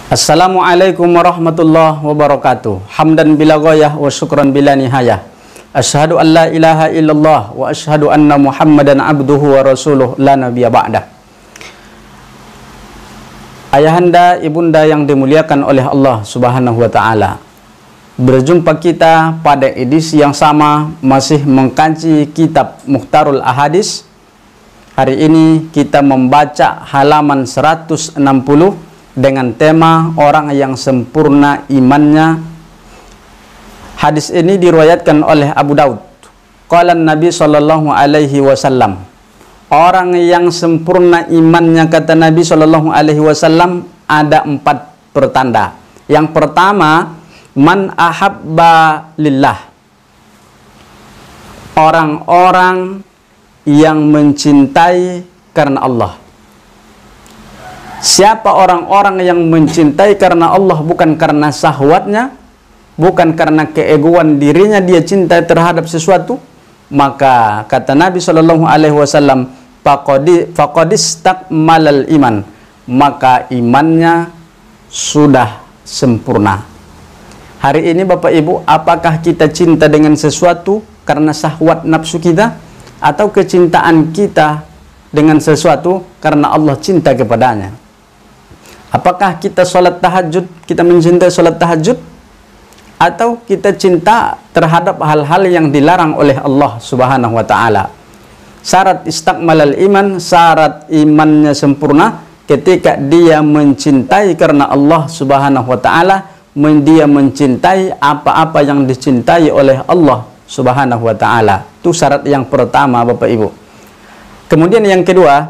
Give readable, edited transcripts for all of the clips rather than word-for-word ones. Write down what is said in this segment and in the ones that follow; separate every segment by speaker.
Speaker 1: Assalamualaikum warahmatullahi wabarakatuh. Hamdan bila ghayah wa syukran bila nihayah. Asyhadu an la ilaha illallah wa asyhadu anna Muhammadan abduhu wa rasuluh la nabiyya ba'dah. Ayahanda, ibunda yang dimuliakan oleh Allah Subhanahu wa taala. Berjumpa kita pada edisi yang sama, masih mengkaji kitab Mukhtarul Ahadits. Hari ini kita membaca halaman 160 dengan tema orang yang sempurna imannya. Hadis ini diriwayatkan oleh Abu Daud. Qala Nabi sallallahu alaihi wasallam, orang yang sempurna imannya, kata Nabi sallallahu alaihi wasallam, ada 4 pertanda. Yang pertama, man ahabba lillah, orang-orang yang mencintai karena Allah. Siapa orang-orang yang mencintai karena Allah, bukan karena syahwatnya, bukan karena keegoan dirinya dia cinta terhadap sesuatu, maka kata Nabi sallallahu alaihi wasallam, faqadistakmalal iman, maka imannya sudah sempurna. Hari ini Bapak Ibu, apakah kita cinta dengan sesuatu karena syahwat nafsu kita, atau kecintaan kita dengan sesuatu karena Allah cinta kepadanya? Apakah kita sholat tahajud, kita mencintai sholat tahajud, atau kita cinta terhadap hal-hal yang dilarang oleh Allah Subhanahu wa ta'ala? Syarat istakmalal iman, syarat imannya sempurna ketika dia mencintai karena Allah Subhanahu wa ta'ala, dia mencintai apa-apa yang dicintai oleh Allah Subhanahu wa ta'ala. Itu syarat yang pertama Bapak Ibu. Kemudian yang kedua,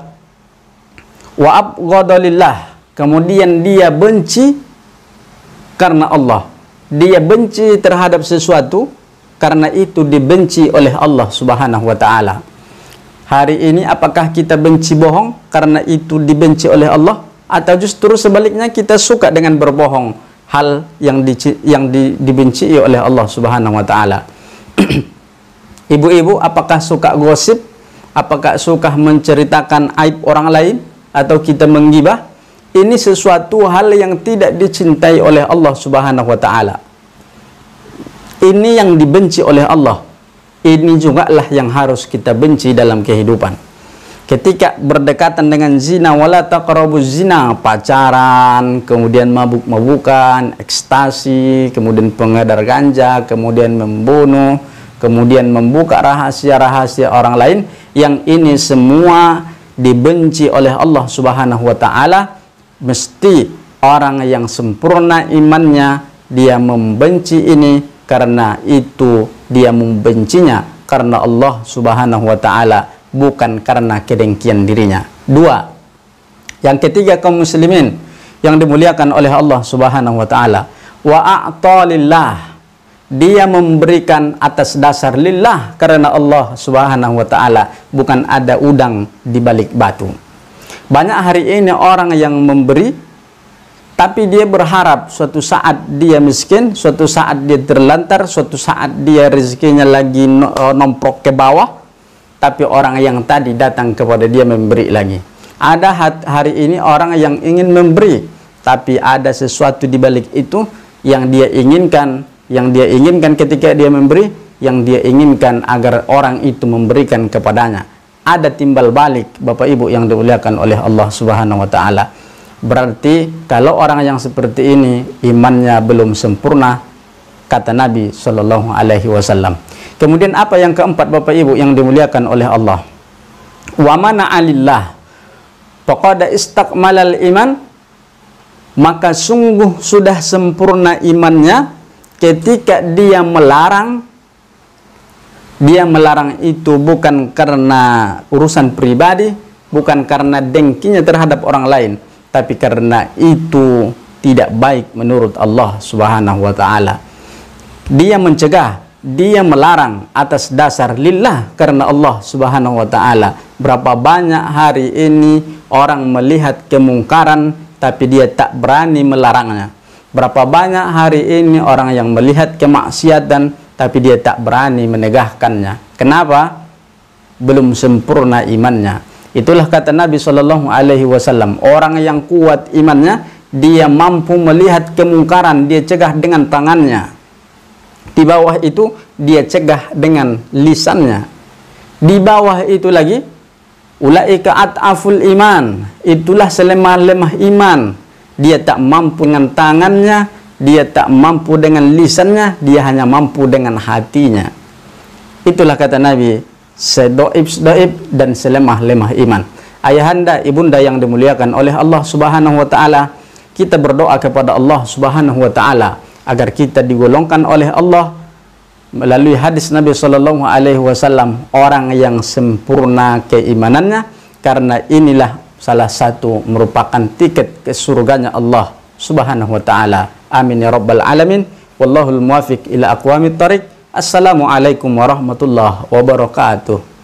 Speaker 1: wa abghadalillah, kemudian dia benci karena Allah. Dia benci terhadap sesuatu karena itu dibenci oleh Allah Subhanahu wa ta'ala. Hari ini apakah kita benci bohong karena itu dibenci oleh Allah, atau justru sebaliknya kita suka dengan berbohong, hal yang dibenci oleh Allah Subhanahu wa ta'ala? Ibu-ibu, apakah suka gosip? Apakah suka menceritakan aib orang lain, atau kita menggibah? Ini sesuatu hal yang tidak dicintai oleh Allah Subhanahu wa ta'ala. Ini yang dibenci oleh Allah. Ini juga lah yang harus kita benci dalam kehidupan. Ketika berdekatan dengan zina, wala taqrabuz zina, pacaran, kemudian mabuk-mabukan, ekstasi, kemudian pengedar ganja, kemudian membunuh, kemudian membuka rahasia-rahasia orang lain, yang ini semua dibenci oleh Allah Subhanahu wa ta'ala. Mesti orang yang sempurna imannya, dia membenci ini, karena itu dia membencinya karena Allah Subhanahu wa ta'ala, bukan karena kedengkian dirinya. 2. Yang ketiga, kaum muslimin yang dimuliakan oleh Allah Subhanahu wa ta'ala, wa a'talillah, dia memberikan atas dasar lillah, karena Allah Subhanahu wa ta'ala, bukan ada udang di balik batu. Banyak hari ini orang yang memberi, tapi dia berharap suatu saat dia miskin, suatu saat dia terlantar, suatu saat dia rezekinya lagi nomprok ke bawah, tapi orang yang tadi datang kepada dia memberi lagi. Ada hari ini orang yang ingin memberi, tapi ada sesuatu di balik itu yang dia inginkan. Yang dia inginkan ketika dia memberi, yang dia inginkan agar orang itu memberikan kepadanya. Ada timbal balik Bapak Ibu yang dimuliakan oleh Allah Subhanahu wa ta'ala. Berarti kalau orang yang seperti ini imannya belum sempurna, kata Nabi sallallahu alaihi wasallam. Kemudian apa yang keempat Bapak Ibu yang dimuliakan oleh Allah? Wa mana alillah, faqad istakmalal iman, maka sungguh sudah sempurna imannya ketika dia melarang. Dia melarang itu bukan karena urusan pribadi, bukan karena dengkinya terhadap orang lain, tapi karena itu tidak baik menurut Allah Subhanahu wa ta'ala. Dia mencegah, dia melarang atas dasar lillah, karena Allah Subhanahu wa ta'ala. Berapa banyak hari ini orang melihat kemungkaran tapi dia tak berani melarangnya. Berapa banyak hari ini orang yang melihat kemaksiatan tapi dia tak berani menegahkannya. Kenapa? Belum sempurna imannya. Itulah kata Nabi Shallallahu Alaihi Wasallam, orang yang kuat imannya dia mampu melihat kemungkaran, dia cegah dengan tangannya. Di bawah itu dia cegah dengan lisannya. Di bawah itu lagi, ulaika at'aful iman, itulah selemah-lemah iman. Dia tak mampu dengan tangannya, dia tak mampu dengan lisannya, dia hanya mampu dengan hatinya. Itulah kata Nabi, sedoib-sedoib dan selemah-lemah iman. Ayahanda, ibunda yang dimuliakan oleh Allah Subhanahu wa taala, kita berdoa kepada Allah Subhanahu wa taala agar kita digolongkan oleh Allah melalui hadis Nabi sallallahu alaihi wasallam orang yang sempurna keimanannya, karena inilah salah satu merupakan tiket ke surganya Allah Subhanahu wa taala. Amin ya rabbal alamin. Wallahul muwaffiq ila aqwamit thariq. Assalamualaikum warahmatullahi wabarakatuh.